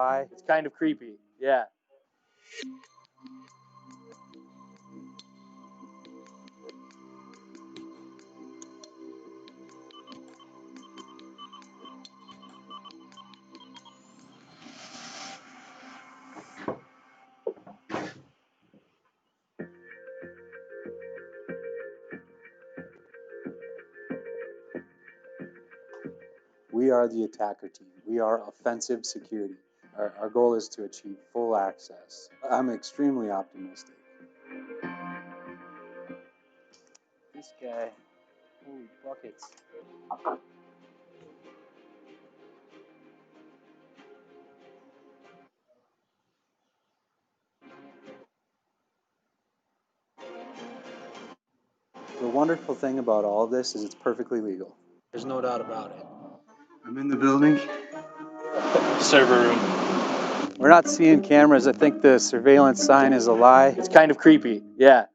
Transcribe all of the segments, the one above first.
It's kind of creepy. Yeah. We are the attacker team. We are offensive security. Our goal is to achieve full access. I'm extremely optimistic. This guy. Holy buckets. The wonderful thing about all of this is it's perfectly legal. There's no doubt about it. I'm in the building. Server room. We're not seeing cameras. I think the surveillance sign is a lie. It's kind of creepy. Yeah.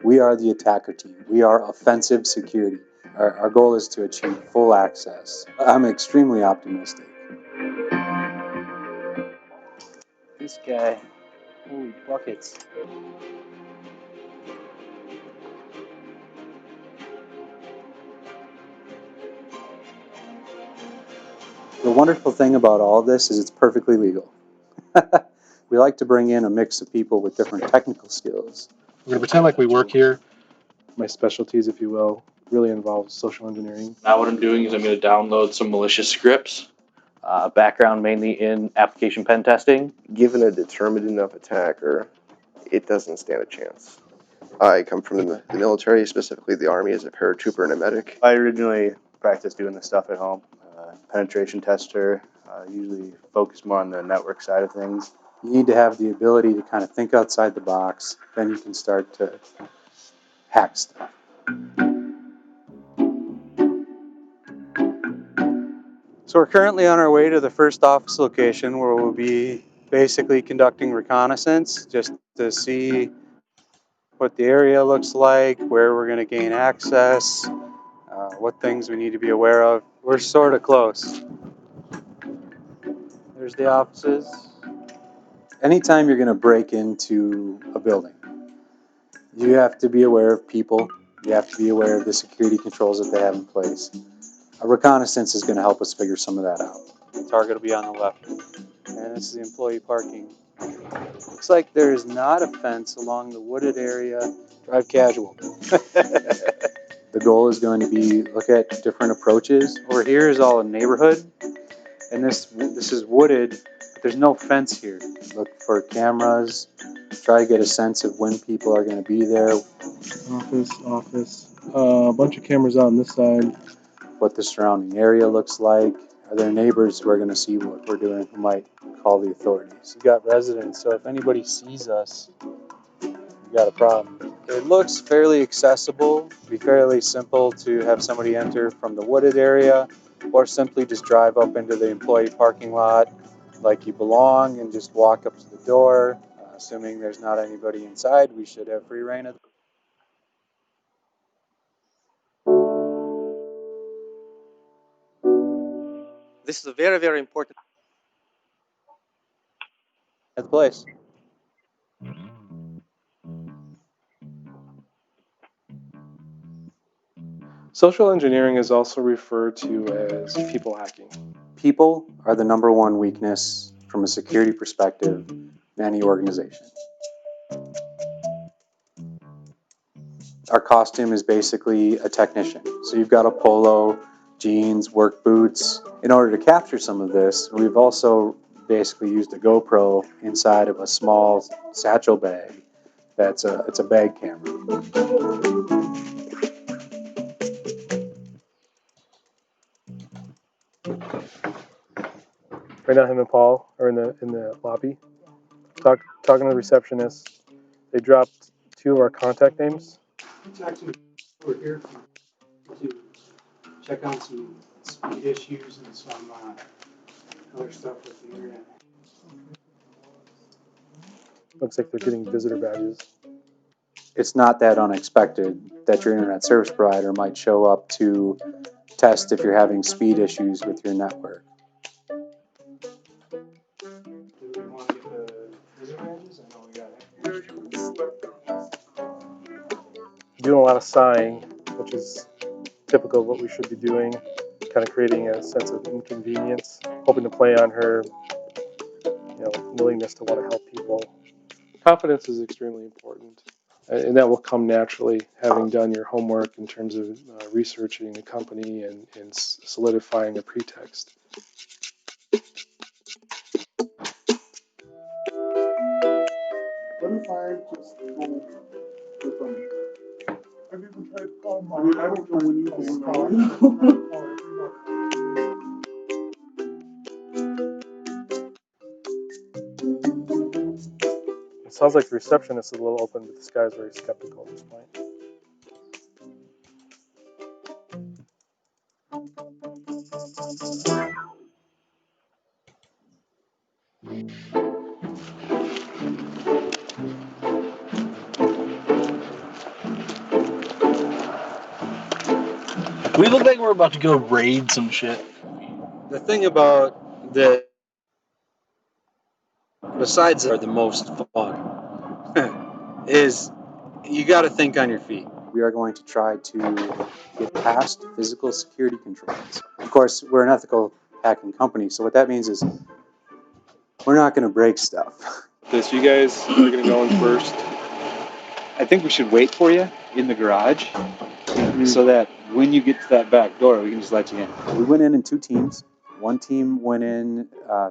We are the attacker team. We are offensive security. Our goal is to achieve full access. I'm extremely optimistic. This guy. Holy buckets. The wonderful thing about all of this is it's perfectly legal. We like to bring in a mix of people with different technical skills. We're going to pretend like we work here. My specialties, if you will, really involves social engineering. Now what I'm doing is I'm going to download some malicious scripts. Background mainly in application pen testing. Given a determined enough attacker, it doesn't stand a chance. I come from the military, specifically the Army, as a paratrooper and a medic. I originally practiced doing this stuff at home. Penetration tester, usually focus more on the network side of things. You need to have the ability to kind of think outside the box. Then you can start to hack stuff. So we're currently on our way to the first office location where we'll be basically conducting reconnaissance just to see what the area looks like, where we're going to gain access, what things we need to be aware of. We're sort of close. There's the offices. Anytime you're going to break into a building, you have to be aware of people. You have to be aware of the security controls that they have in place. A reconnaissance is going to help us figure some of that out. The target will be on the left. And this is the employee parking. Looks like there's not a fence along the wooded area. Drive casual. The goal is going to be look at different approaches. Over here is all a neighborhood. And this is wooded, but there's no fence here. Look for cameras. Try to get a sense of when people are going to be there. Office. A bunch of cameras on this side. What the surrounding area looks like. Are there neighbors who are going to see what we're doing who might call the authorities? We've got residents, so if anybody sees us, we've got a problem. It looks fairly accessible. It'd be fairly simple to have somebody enter from the wooded area or simply just drive up into the employee parking lot like you belong and just walk up to the door. Assuming there's not anybody inside, we should have free reign of the This is a very, very important at the place. Social engineering is also referred to as people hacking. People are the number one weakness from a security perspective in any organization. Our costume is basically a technician. So you've got a polo, jeans, work boots. In order to capture some of this, we've also basically used a GoPro inside of a small satchel bag. It's a bag camera. Right now, him and Paul are in the lobby, talking to the receptionist. They dropped 2 of our contact names. It's actually we're here to check on some speed issues and some other stuff with the internet. Looks like they're getting visitor badges. It's not that unexpected that your internet service provider might show up to test if you're having speed issues with your network. Do we want to get the visitor badges? I know we got it. Doing a lot of sighing, which is typical of what we should be doing, kind of creating a sense of inconvenience, hoping to play on her, willingness to want to help people. Confidence is extremely important, and that will come naturally, having done your homework in terms of researching the company and solidifying a pretext. Let me fire just go for fun. Have you ever tried to call mom? I don't know when you can call. It sounds like the receptionist is a little open, but this guy's very skeptical at this point. We look like we're about to go raid some shit. The thing about the besides are the most fun is you got to think on your feet. We are going to try to get past physical security controls. Of course, we're an ethical hacking company, so what that means is we're not going to break stuff. So you guys are going to go in first. I think we should wait for you in the garage so that when you get to that back door, we can just let you in. We went in 2 teams. One team went in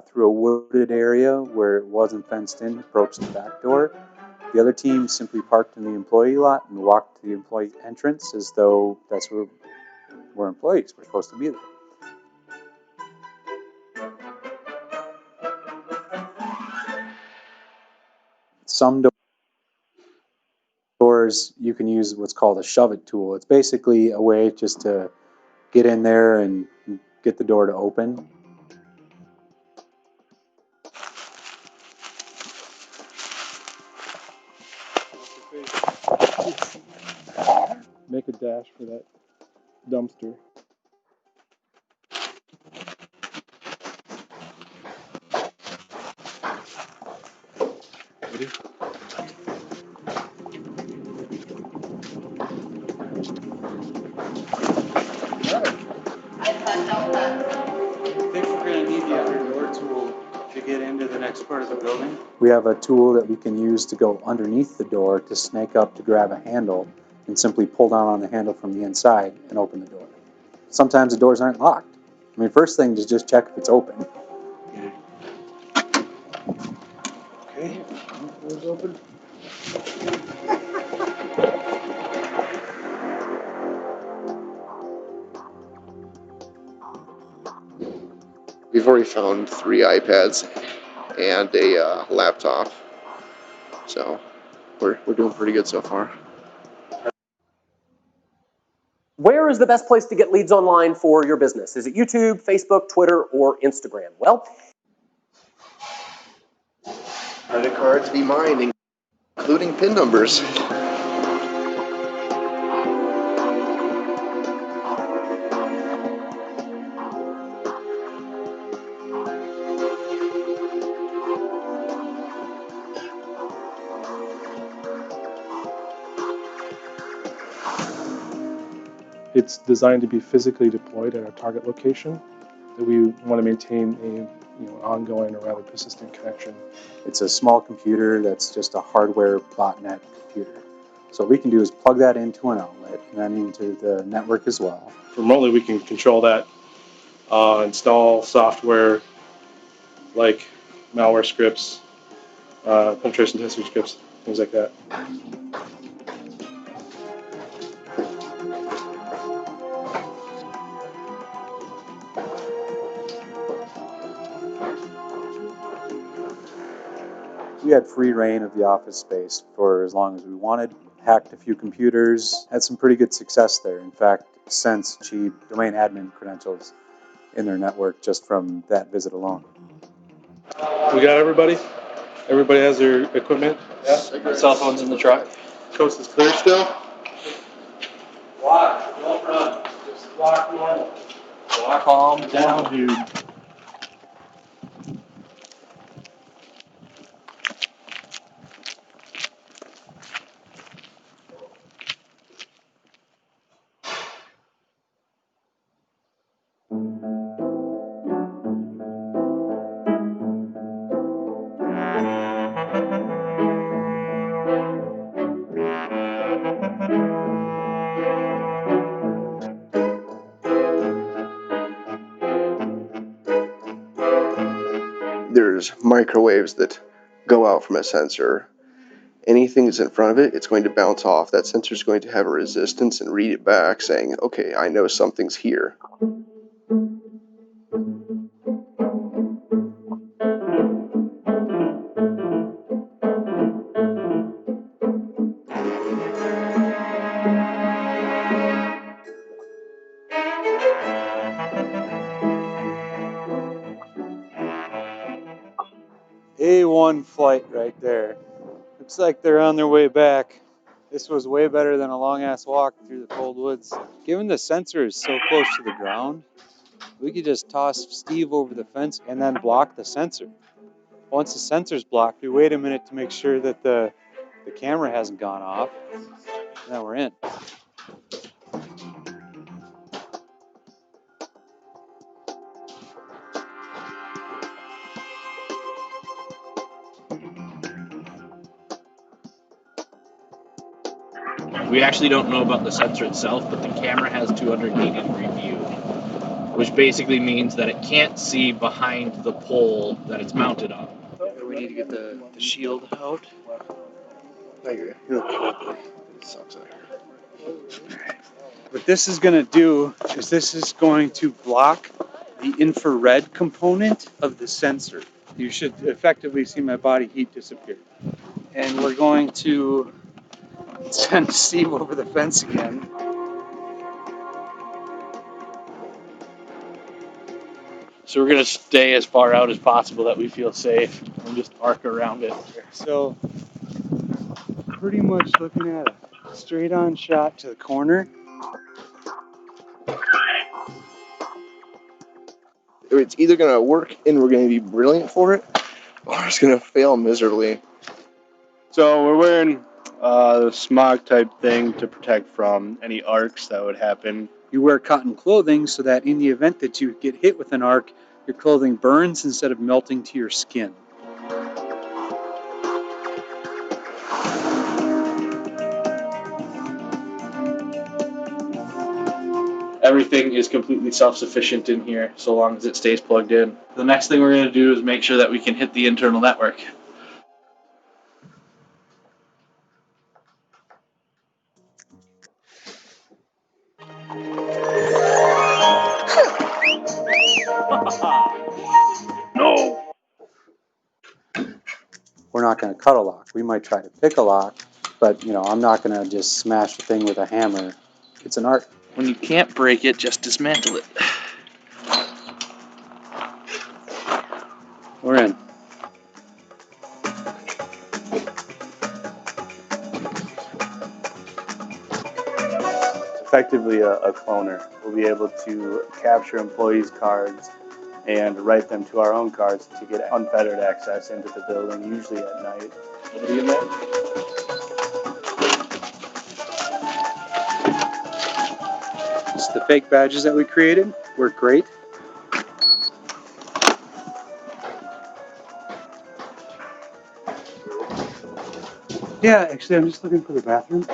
through a wooded area where it wasn't fenced in, approached the back door. The other team simply parked in the employee lot and walked to the employee entrance as though that's where we're employees. We're supposed to be there. Some doors you can use what's called a shove-it tool. It's basically a way just to get in there and get the door to open. Make a dash for that dumpster. Ready? I think we're going to need the other door tool to get into the next part of the building. We have a tool that we can use to go underneath the door to snake up to grab a handle and simply pull down on the handle from the inside and open the door. Sometimes the doors aren't locked. I mean, first thing is just check if it's open. Okay. Doors open. We've already found 3 iPads and a laptop, so we're doing pretty good so far. Where is the best place to get leads online for your business? Is it YouTube, Facebook, Twitter, or Instagram? Well, Credit cards be mine, including PIN numbers. It's designed to be physically deployed at a target location that we want to maintain a ongoing or rather persistent connection. It's a small computer that's just a hardware botnet computer. So what we can do is plug that into an outlet and then into the network as well. Remotely, we can control that, install software like malware scripts, penetration testing scripts, things like that. We had free reign of the office space for as long as we wanted. hacked a few computers, had some pretty good success there. In fact, Sense achieved domain admin credentials in their network just from that visit alone. We got everybody? Everybody has their equipment? Yeah. Cell phones in the truck. Coast is clear still? Walk, don't run. Just walk normal. Calm down, dude. There's microwaves that go out from a sensor. Anything that's in front of it, it's going to bounce off. That sensor is going to have a resistance and read it back saying, okay, I know something's here. A1 flight right there. Looks like they're on their way back. This was way better than a long ass walk through the cold woods. Given the sensor is so close to the ground, we could just toss Steve over the fence and then block the sensor. Once the sensor's blocked, we wait a minute to make sure that the camera hasn't gone off, and then we're in. We actually don't know about the sensor itself, but the camera has 200 gig in review, which basically means that it can't see behind the pole that it's mounted on. We need to get the shield out. You it sucks out here. What this is going to do is this is going to block the infrared component of the sensor. You should effectively see my body heat disappear. And we're going to send Steve over the fence again. So we're going to stay as far out as possible that we feel safe and just arc around it. So pretty much looking at a straight on shot to the corner. It's either going to work and we're going to be brilliant for it, or it's going to fail miserably. So we're wearing the smog type thing to protect from any arcs that would happen. You wear cotton clothing so that in the event that you get hit with an arc, your clothing burns instead of melting to your skin. Everything is completely self-sufficient in here so long as it stays plugged in. The next thing we're going to do is make sure that we can hit the internal network. No! We're not going to cut a lock. We might try to pick a lock, but I'm not going to just smash the thing with a hammer. It's an art. When you can't break it, just dismantle it. We're in. It's effectively a cloner. We'll be able to capture employees' cards and write them to our own cards to get unfettered access into the building, usually at night. Nobody in there? The fake badges that we created work great. Yeah, actually, I'm just looking for the bathroom.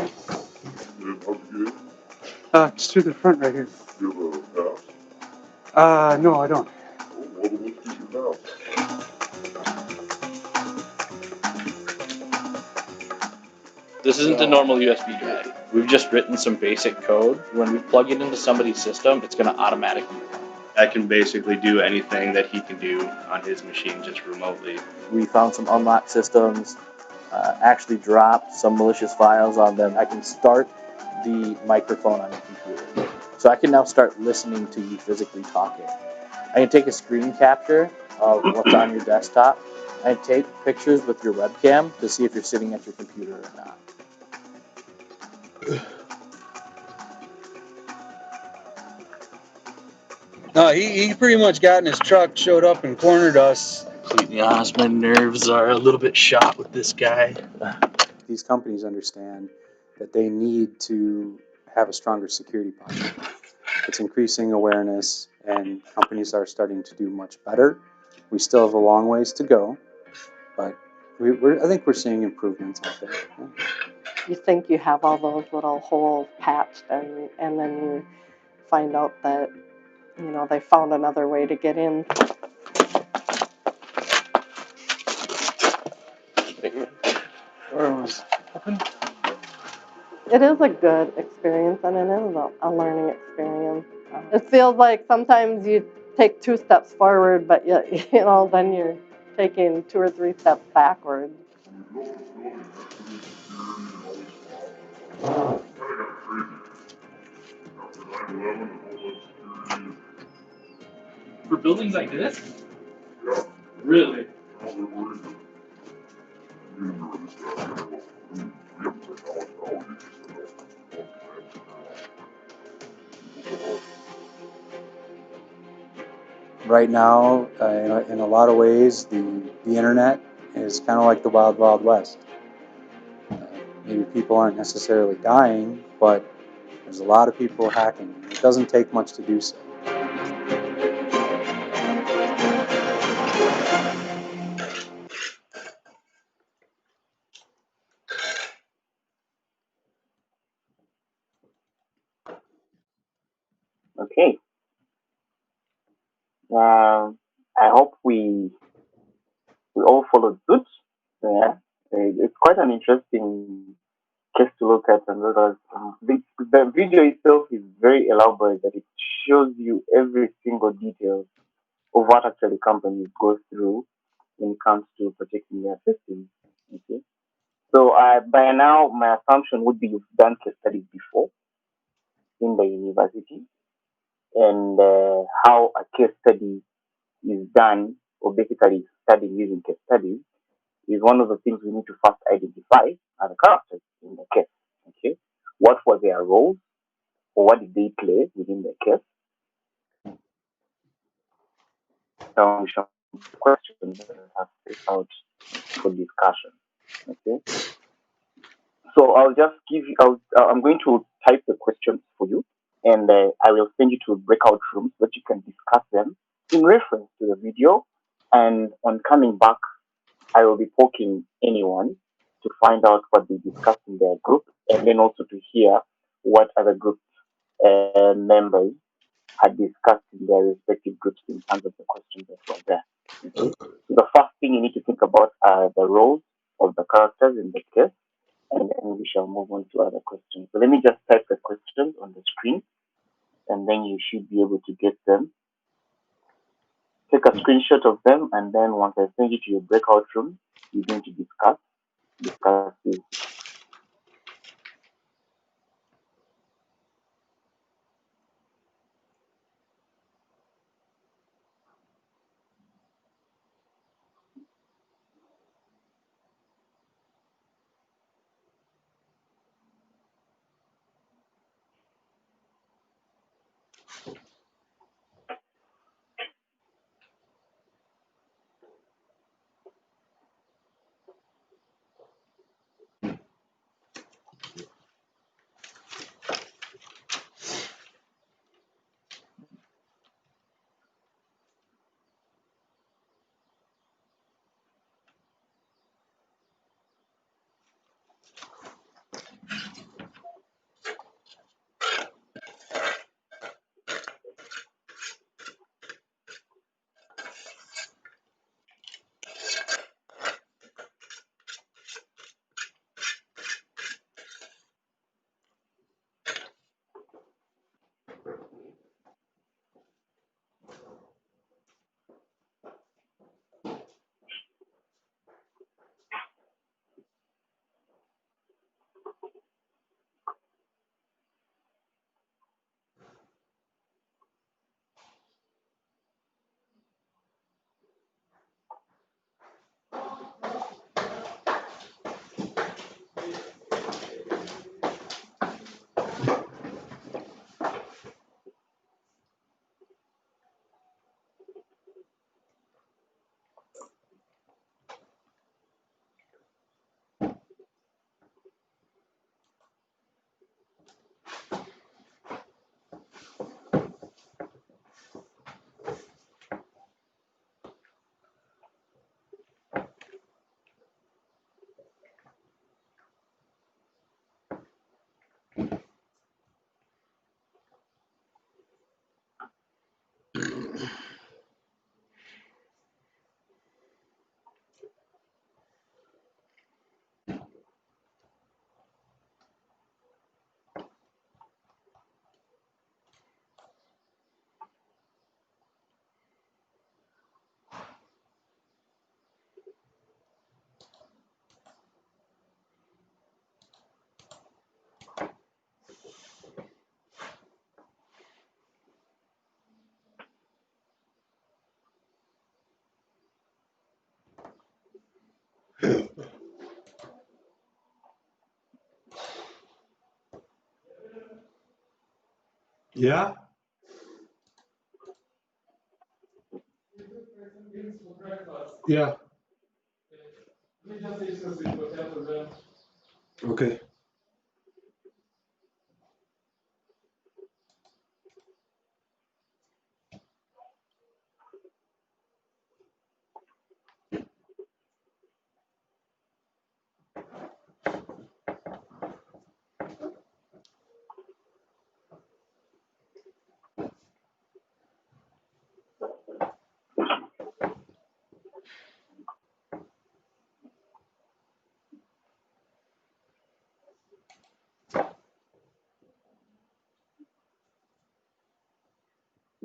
It's through the front right here. You have a pass? No, I don't. Well, then let's get your pass. This isn't a normal USB drive. We've just written some basic code. When we plug it into somebody's system, it's going to automatically run. I can basically do anything that he can do on his machine just remotely. We found some unlocked systems. actually drop some malicious files on them, I can start the microphone on the computer. So I can now start listening to you physically talking. I can take a screen capture of what's on your desktop. I can take pictures with your webcam to see if you're sitting at your computer or not. No, he pretty much got in his truck, showed up and cornered us. Completely honest, my nerves are a little bit shot with this guy. These companies understand that they need to have a stronger security posture. It's increasing awareness, and companies are starting to do much better. We still have a long ways to go, but I think we're seeing improvements out there. Yeah. You think you have all those little holes patched, and then you find out that, you know, they found another way to get in. It is a good experience, and it is a learning experience. It feels like sometimes you take 2 steps forward, but you know, then you're taking 2 or 3 steps backwards. For buildings like this? Really? Right now, in a lot of ways, the internet is kind of like the wild, wild west. Maybe people aren't necessarily dying, but there's a lot of people hacking. It doesn't take much to do so. Okay. I hope we all followed suit. Yeah. It's quite an interesting case to look at, and the video itself is very elaborate. That it shows you every single detail of what actually companies go through when it comes to protecting their systems. Okay. So by now, my assumption would be you've done case studies before in the university, and how a case study is done, or basically studying using case studies, is one of the things we need to first identify are the characters in the case. Okay, what were their roles, or what did they play within the case? Some questions that I have set out for discussion. Okay, so I'll just give you. I'm going to type the questions for you, and I will send you to breakout rooms so that you can discuss them in reference to the video. And on coming back, I will be poking anyone to find out what they discussed in their group, and then also to hear what other group members had discussed in their respective groups in terms of the questions that were there. Okay? So the first thing you need to think about are the roles of the characters in the case, and then we shall move on to other questions. So let me just type the questions on the screen, and then you should be able to get them. Take a screenshot of them, and then once I send you to your breakout room, you're going to discuss this. Yeah. Yeah. Okay.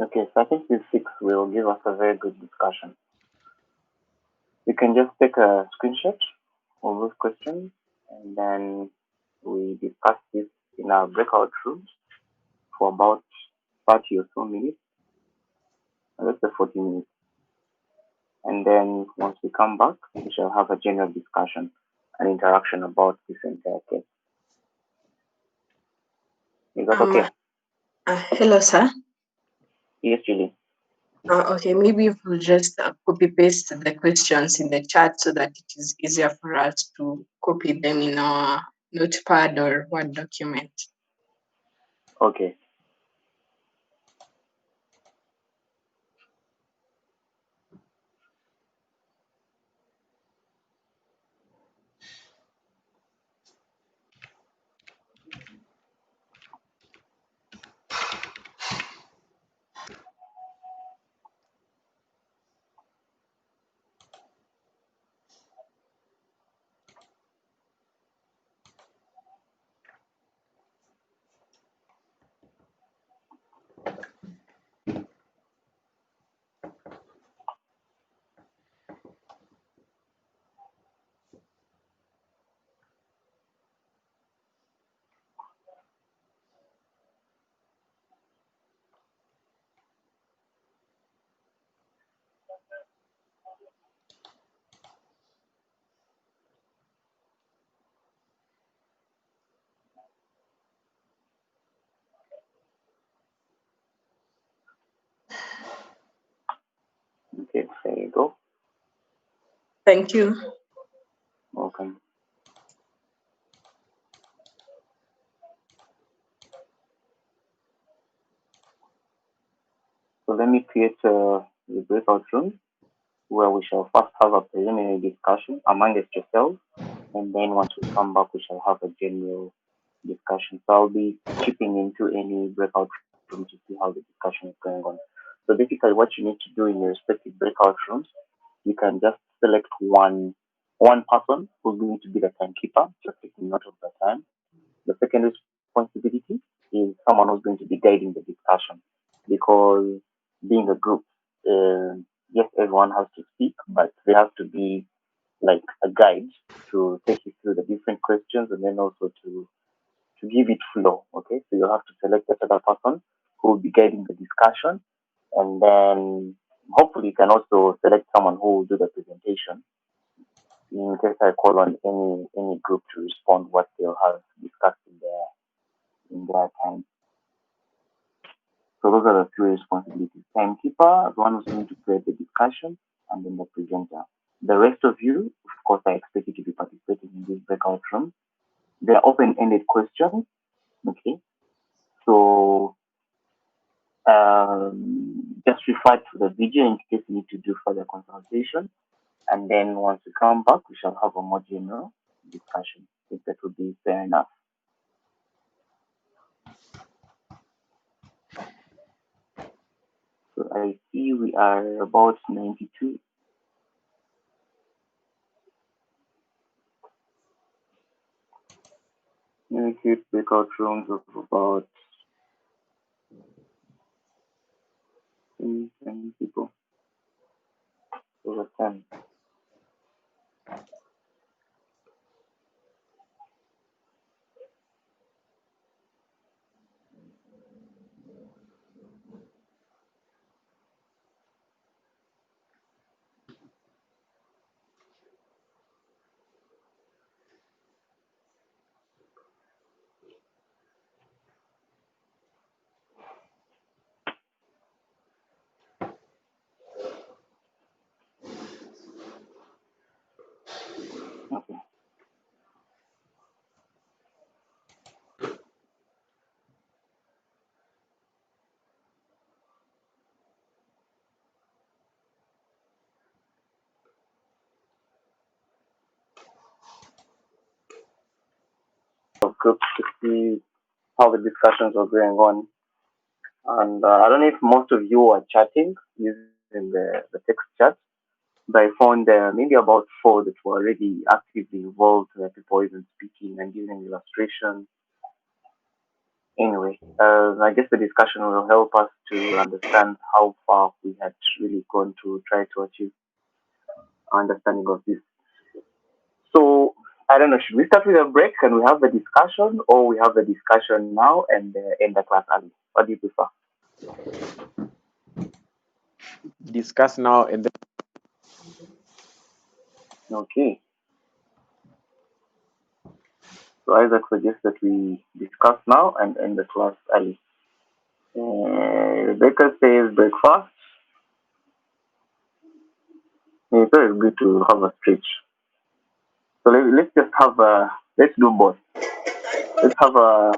Okay, so I think this 6 will give us a very good discussion. We can just take a screenshot of those questions and then we discuss this in our breakout rooms for about 30 or so minutes, let's say 40 minutes. And then once we come back, we shall have a general discussion and interaction about this entire case. Is that okay? Hello, sir. Yes, Julie. Okay, maybe if we just copy paste the questions in the chat so that it is easier for us to copy them in our notepad or Word document. Okay. Okay, there you go. Thank you. Welcome. So let me create the breakout room where we shall first have a preliminary discussion amongst yourselves, and then once we come back, we shall have a general discussion. So I'll be chipping into any breakout room to see how the discussion is going on. So basically, what you need to do in your respective breakout rooms, you can just select one person who's going to be the timekeeper, just taking note of the time. The second responsibility is someone who's going to be guiding the discussion, because being a group, yes, everyone has to speak, but there has to be like a guide to take you through the different questions and then also to give it flow. Okay, so you'll have to select a other person who will be guiding the discussion, and then hopefully you can also select someone who will do the presentation in case I call on any group to respond what they'll have discussed in their time. So those are the three responsibilities: timekeeper, the one who's going to create the discussion, and then the presenter. The rest of you, of course, I expect you to be participating in this breakout room. They are open-ended questions. Okay, so just refer to the video in case you need to do further consultation. And then once we come back, we shall have a more general discussion. If that would be fair enough. So I see we are about 92. We keep breakout rooms of about 10 people. Over 10. groups to see how the discussions were going on. And I don't know if most of you were chatting using the text chat, but I found maybe about 4 that were already actively involved, where people even speaking and giving illustrations. Anyway, I guess the discussion will help us to understand how far we had really gone to try to achieve our understanding of this. So, I don't know, should we start with a break and we have the discussion, or we have the discussion now and end the class early? What do you prefer? Discuss now and then. Okay. So Isaac suggests that we discuss now and end the class early. Rebecca says breakfast. It's always good to have a stretch. So let's just have let's do both. Let's have a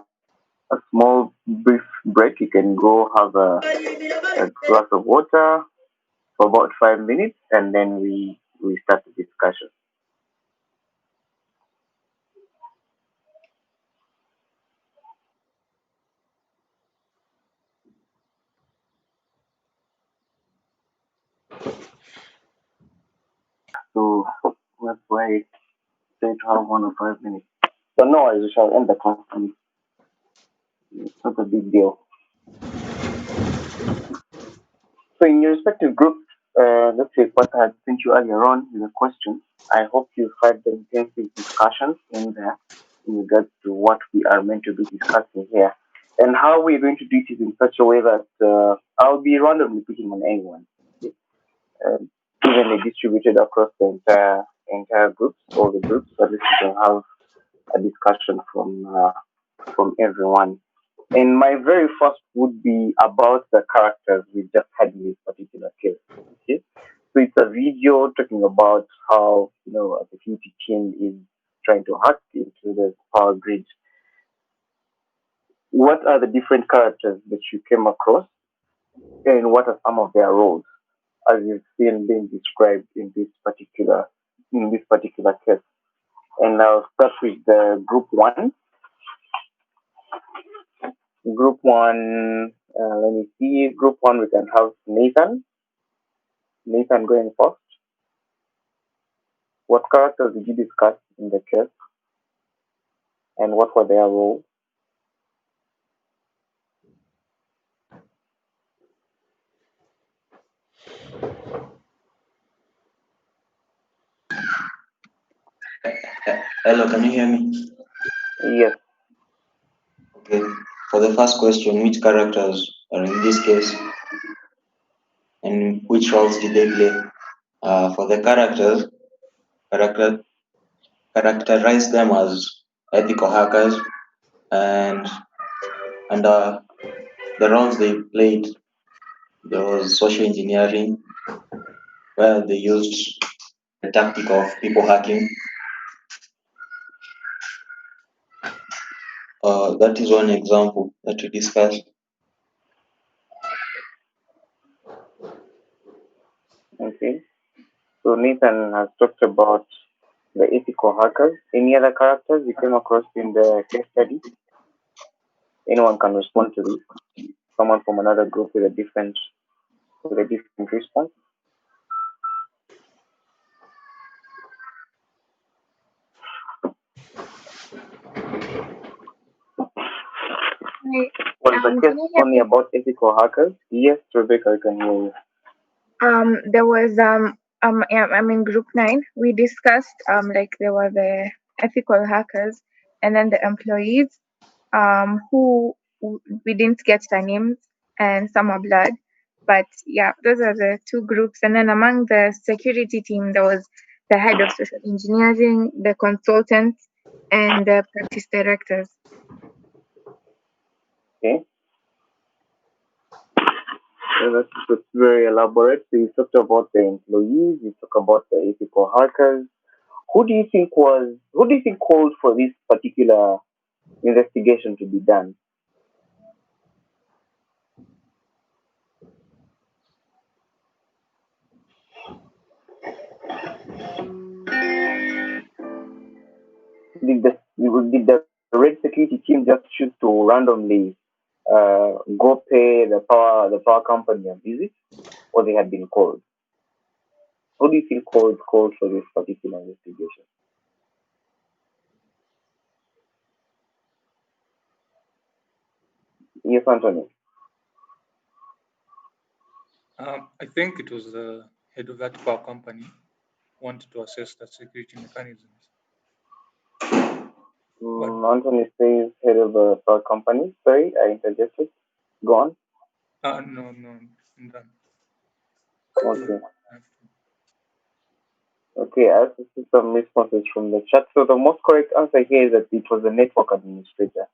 small brief break. You can go have a glass of water for about 5 minutes, and then we start the discussion. So that's why I say to have 1 or 5 minutes. So no worries, we shall end the class. It's not a big deal. So in your respective groups, let's say what I had sent you earlier on in the question, I hope you've had the intensive discussions in there in regards to what we are meant to be discussing here. And how we're going to do it is in such a way that I'll be randomly picking on anyone, evenly distributed across the entire groups, all the groups, so at least we can have a discussion from everyone. And my very first would be about the characters we just had in this particular case. Okay, so it's a video talking about how a security team is trying to hack into the power grid. What are the different characters that you came across, and what are some of their roles, as you've seen being described in this particular case? And I'll start with the group one. Group one, let me see. Group one, we can have Nathan. Nathan going first. What characters did you discuss in the case, and what were their roles? Hello, can you hear me? Yes. Okay. For the first question, which characters are in this case, and which roles did they play? For the characters, characterize them as ethical hackers, and the roles they played, there was social engineering, where they used the tactic of people hacking. That is one example that we discussed. Okay. So Nathan has talked about the ethical hackers. Any other characters you came across in the case study? Anyone can respond to this. Someone from another group with a different response. Was the case only about ethical hackers? Yes, Rebecca, I can hear you. There was I'm in group 9. We discussed like there were the ethical hackers and then the employees who we didn't get their names, and some are blood. But yeah, those are the two groups. And then among the security team, there was the head of social engineering, the consultants, and the practice directors. Okay. So that's very elaborate. So you talked about the employees, you talked about the ethical hackers. Who do you think called for this particular investigation to be done? Did the red security team just choose to randomly go pay the power company a visit, or they had been called? Who do you feel called for this particular investigation? Yes, Anthony. I think it was the head of that power company wanted to assess the security mechanisms. Anthony says head of the power company. Sorry, I interjected. Go on. No, I'm done. Okay. Okay, I have to see some responses from the chat. So the most correct answer here is that it was the network administrator.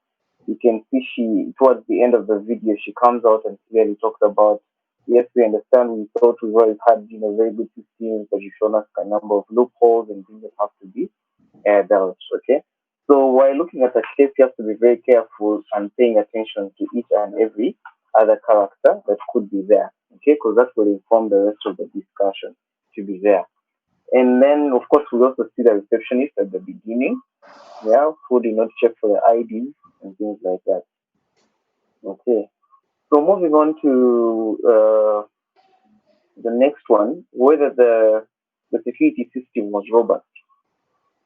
You can see she, towards the end of the video, she comes out and clearly talks about, yes, we understand, we thought we've always had very good systems, but you've shown us a number of loopholes and things that have to be dealt, okay? So while looking at the case, you have to be very careful and paying attention to each and every other character that could be there, okay? Because that will inform the rest of the discussion to be there. And then, of course, we also see the receptionist at the beginning, yeah, who did not check for the IDs and things like that. Okay. So moving on to the next one, whether the security system was robust.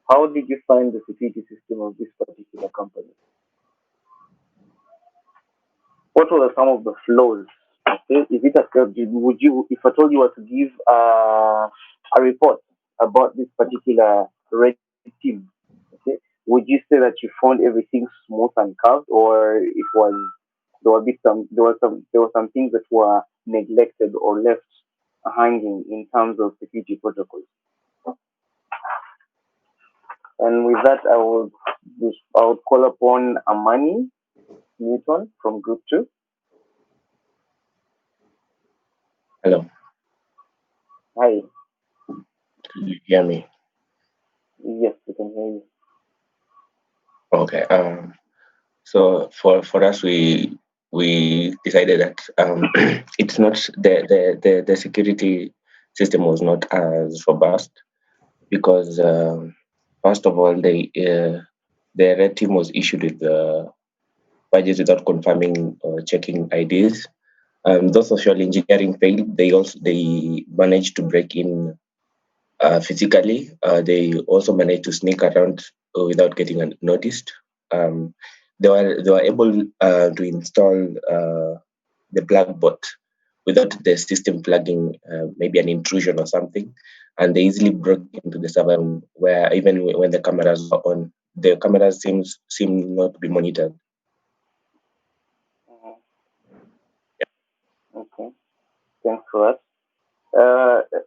How did you find the security system of this particular company? What were some of the flaws? Okay, is it would you, if I told you to give a report about this particular red team, okay, would you say that you found everything smooth and curved, or it was there were some things that were neglected or left hanging in terms of security protocols? And with that, I would call upon Amani Newton from Group 2. Hello. Hi. Can you hear me? Yes, we can hear you. Okay. So for us, we decided that it's not the security system was not as robust because first of all, the red team was issued with the budget without confirming or checking IDs. Though social engineering failed, they managed to break in physically. They also managed to sneak around without getting noticed. They were able to install the black bot without the system flagging maybe an intrusion or something, and they easily broke into the server room where even when the cameras were on, the cameras seem not to be monitored. Okay, thanks for that.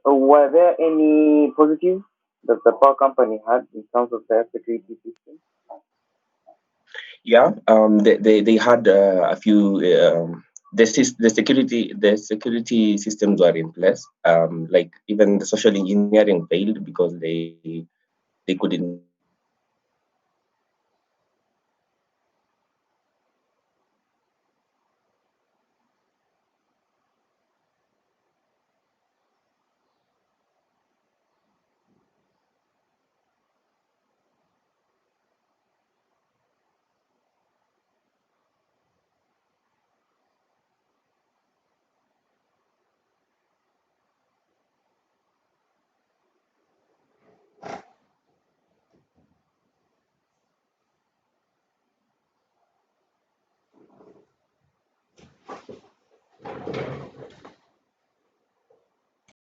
Were there any positives that the power company had in terms of their security system? Yeah, they had a few. The security systems were in place. Like even the social engineering failed because they couldn't